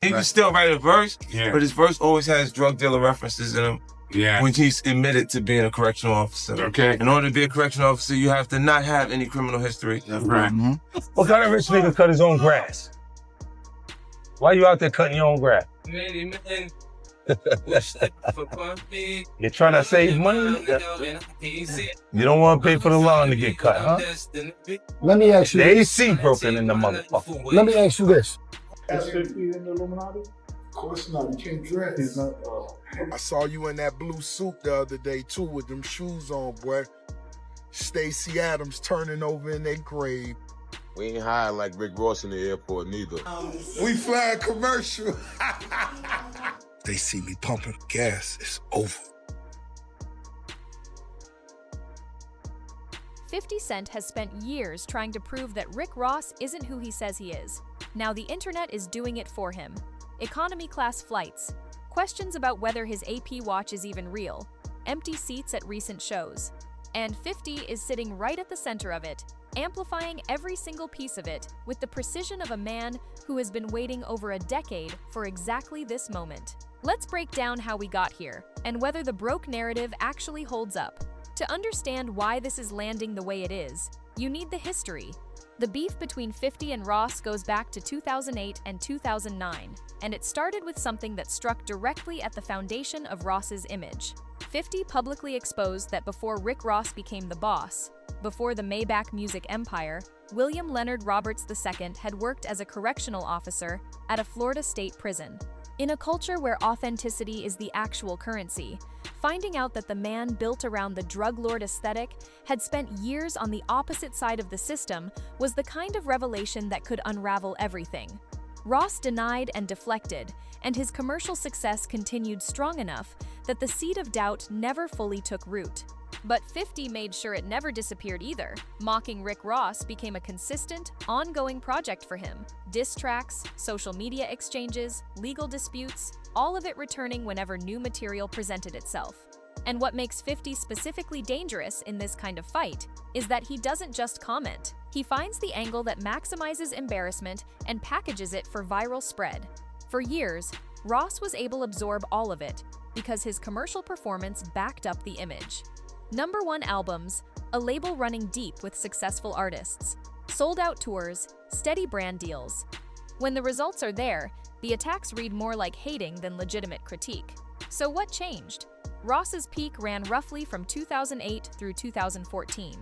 He can still write a verse, Yeah. but his verse always has drug dealer references in him. Yeah. When he's admitted to being a correctional officer. Okay. In order to be a correctional officer, you have to not have any criminal history. Right. What kind of rich nigga cut his own grass? Why you out there cutting your own grass? You're trying to save money? You don't want to pay for the lawn to get cut, huh? Let me ask you The this. AC broken in the motherfucker. Let me ask you this. That's 50 in the Illuminati? Of course not. You can't dress. I saw you in that blue suit the other day too with them shoes on, boy. Stacey Adams turning over in their grave. We ain't high like Rick Ross in the airport neither. We flying commercial. They see me pumping gas, it's over. 50 Cent has spent years trying to prove that Rick Ross isn't who he says he is. Now the internet is doing it for him. Economy class flights, questions about whether his AP watch is even real, empty seats at recent shows. And 50 is sitting right at the center of it, amplifying every single piece of it with the precision of a man who has been waiting over a decade for exactly this moment. Let's break down how we got here and whether the broke narrative actually holds up. To understand why this is landing the way it is, you need the history. The beef between 50 and Ross goes back to 2008 and 2009, and it started with something that struck directly at the foundation of Ross's image. 50 publicly exposed that before Rick Ross became the boss, before the Maybach music empire, William Leonard Roberts II had worked as a correctional officer at a Florida state prison. In a culture where authenticity is the actual currency, finding out that the man built around the drug lord aesthetic had spent years on the opposite side of the system was the kind of revelation that could unravel everything. Ross denied and deflected, and his commercial success continued strong enough that the seed of doubt never fully took root. But 50 made sure it never disappeared either. Mocking Rick Ross became a consistent, ongoing project for him. Diss tracks, social media exchanges, legal disputes, all of it returning whenever new material presented itself. And what makes 50 specifically dangerous in this kind of fight is that he doesn't just comment. He finds the angle that maximizes embarrassment and packages it for viral spread. For years, Ross was able to absorb all of it because his commercial performance backed up the image. Number 1 albums, a label running deep with successful artists, sold-out tours, steady brand deals. When the results are there, the attacks read more like hating than legitimate critique. So what changed? Ross's peak ran roughly from 2008 through 2014.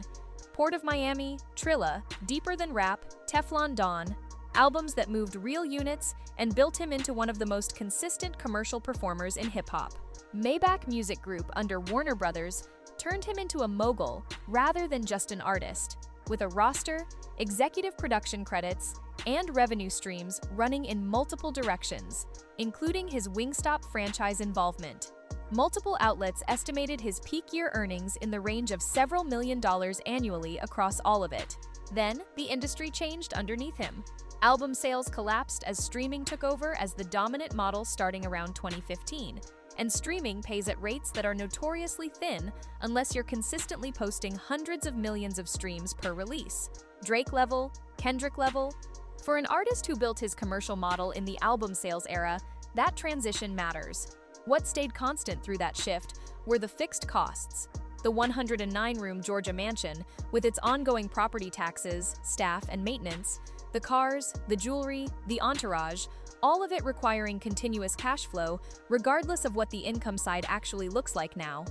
Port of Miami, Trilla, Deeper Than Rap, Teflon Don, albums that moved real units and built him into one of the most consistent commercial performers in hip-hop. Maybach Music Group under Warner Brothers turned him into a mogul rather than just an artist, with a roster, executive production credits, and revenue streams running in multiple directions, including his Wingstop franchise involvement. Multiple outlets estimated his peak year earnings in the range of several $1 million annually across all of it. Then, the industry changed underneath him. Album sales collapsed as streaming took over as the dominant model starting around 2015. And streaming pays at rates that are notoriously thin unless you're consistently posting hundreds of millions of streams per release. Drake level, Kendrick level. For an artist who built his commercial model in the album sales era, that transition matters. What stayed constant through that shift were the fixed costs. The 109-room Georgia mansion, with its ongoing property taxes, staff, and maintenance, the cars, the jewelry, the entourage, all of it requiring continuous cash flow, regardless of what the income side actually looks like now.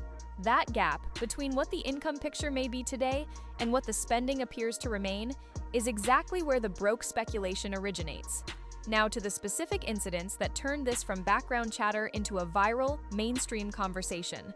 That gap between what the income picture may be today and what the spending appears to remain is exactly where the broke speculation originates. Now to the specific incidents that turned this from background chatter into a viral, mainstream conversation.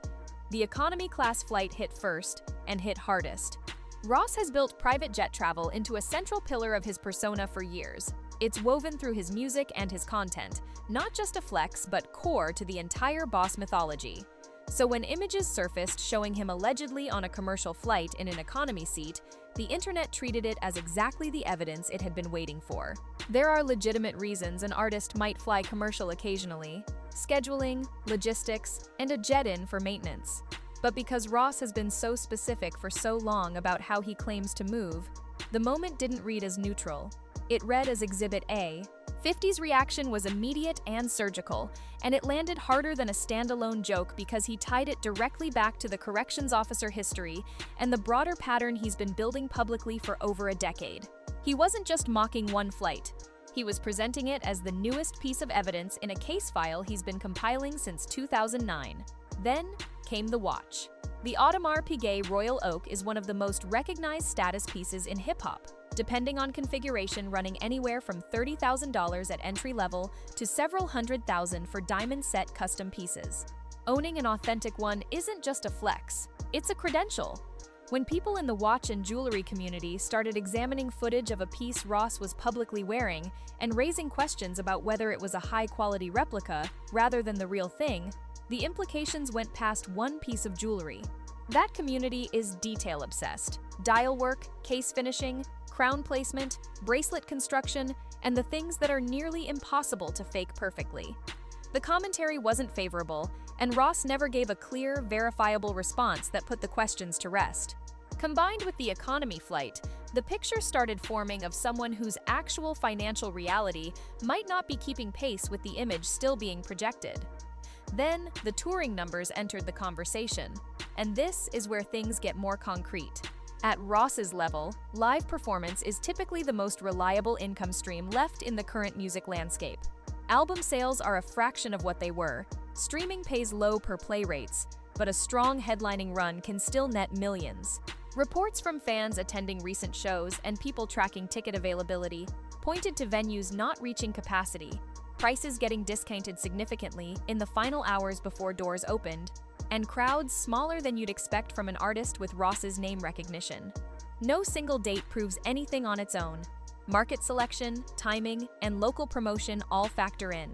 The economy class flight hit first and hit hardest. Ross has built private jet travel into a central pillar of his persona for years. It's woven through his music and his content, not just a flex, but core to the entire boss mythology. So when images surfaced showing him allegedly on a commercial flight in an economy seat, the internet treated it as exactly the evidence it had been waiting for. There are legitimate reasons an artist might fly commercial occasionally: scheduling, logistics, and a jet-in for maintenance. But because Ross has been so specific for so long about how he claims to move, the moment didn't read as neutral. It read as Exhibit A, 50's reaction was immediate and surgical, and it landed harder than a standalone joke because he tied it directly back to the corrections officer history and the broader pattern he's been building publicly for over a decade. He wasn't just mocking one flight. He was presenting it as the newest piece of evidence in a case file he's been compiling since 2009. Then came the watch. The Audemars Piguet Royal Oak is one of the most recognized status pieces in hip-hop, depending on configuration running anywhere from $30,000 at entry level to several $100,000 for diamond-set custom pieces. Owning an authentic one isn't just a flex, it's a credential. When people in the watch and jewelry community started examining footage of a piece Ross was publicly wearing and raising questions about whether it was a high-quality replica rather than the real thing, the implications went past one piece of jewelry. That community is detail-obsessed. Dial work, case finishing, crown placement, bracelet construction, and the things that are nearly impossible to fake perfectly. The commentary wasn't favorable, and Ross never gave a clear, verifiable response that put the questions to rest. Combined with the economy flight, the picture started forming of someone whose actual financial reality might not be keeping pace with the image still being projected. Then, the touring numbers entered the conversation, and this is where things get more concrete. At Ross's level, live performance is typically the most reliable income stream left in the current music landscape. Album sales are a fraction of what they were. Streaming pays low per-play rates, but a strong headlining run can still net millions. Reports from fans attending recent shows and people tracking ticket availability pointed to venues not reaching capacity, prices getting discounted significantly in the final hours before doors opened, and crowds smaller than you'd expect from an artist with Ross's name recognition. No single date proves anything on its own. Market selection, timing, and local promotion all factor in.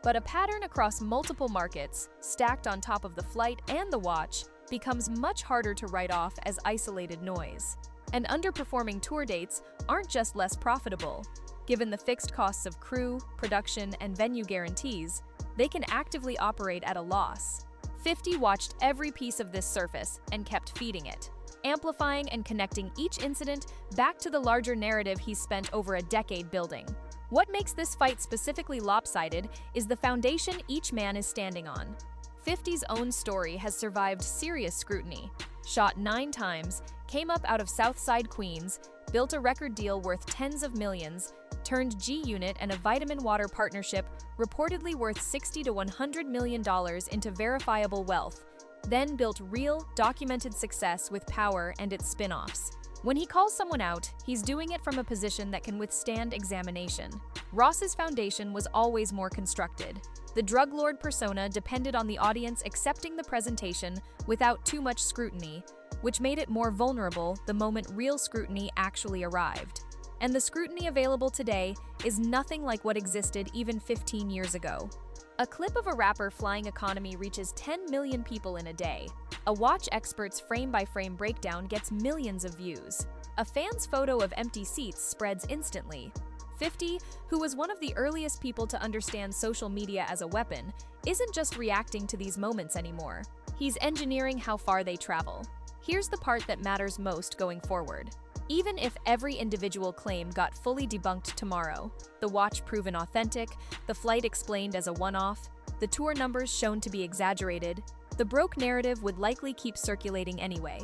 But a pattern across multiple markets, stacked on top of the flight and the watch, becomes much harder to write off as isolated noise. And underperforming tour dates aren't just less profitable. Given the fixed costs of crew, production, and venue guarantees, they can actively operate at a loss. 50 watched every piece of this surface and kept feeding it, amplifying and connecting each incident back to the larger narrative he's spent over a decade building. What makes this fight specifically lopsided is the foundation each man is standing on. 50's own story has survived serious scrutiny. Shot 9 times, came up out of Southside Queens, built a record deal worth tens of millions, turned G-Unit and a vitamin water partnership reportedly worth $60 to $100 million into verifiable wealth, then built real, documented success with Power and its spin-offs. When he calls someone out, he's doing it from a position that can withstand examination. Ross's foundation was always more constructed. The drug lord persona depended on the audience accepting the presentation without too much scrutiny, which made it more vulnerable the moment real scrutiny actually arrived. And the scrutiny available today is nothing like what existed even 15 years ago. A clip of a rapper flying economy reaches 10 million people in a day. A watch expert's frame-by-frame breakdown gets millions of views. A fan's photo of empty seats spreads instantly. 50, who was one of the earliest people to understand social media as a weapon, isn't just reacting to these moments anymore. He's engineering how far they travel. Here's the part that matters most going forward. Even if every individual claim got fully debunked tomorrow, the watch proven authentic, the flight explained as a one-off, the tour numbers shown to be exaggerated, the broke narrative would likely keep circulating anyway.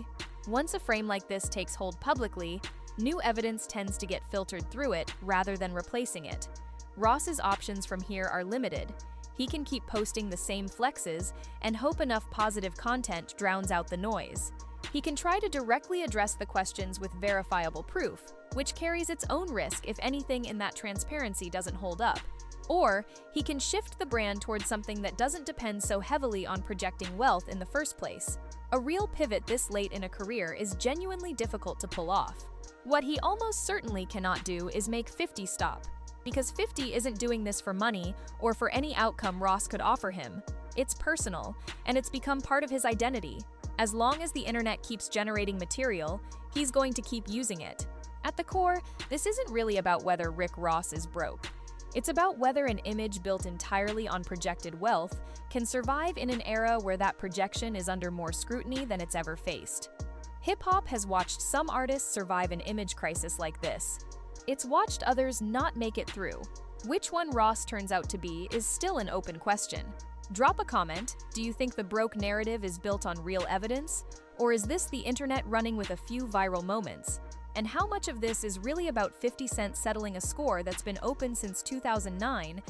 Once a frame like this takes hold publicly, new evidence tends to get filtered through it rather than replacing it. Ross's options from here are limited. He can keep posting the same flexes and hope enough positive content drowns out the noise. He can try to directly address the questions with verifiable proof, which carries its own risk if anything in that transparency doesn't hold up. Or he can shift the brand towards something that doesn't depend so heavily on projecting wealth in the first place. A real pivot this late in a career is genuinely difficult to pull off. What he almost certainly cannot do is make 50 stop, because 50 isn't doing this for money or for any outcome Ross could offer him. It's personal, and it's become part of his identity. As long as the internet keeps generating material, he's going to keep using it. At the core, this isn't really about whether Rick Ross is broke. It's about whether an image built entirely on projected wealth can survive in an era where that projection is under more scrutiny than it's ever faced. Hip-hop has watched some artists survive an image crisis like this. It's watched others not make it through. Which one Ross turns out to be is still an open question. Drop a comment. Do you think the broke narrative is built on real evidence? Or is this the internet running with a few viral moments? And how much of this is really about 50 Cent settling a score that's been open since 2009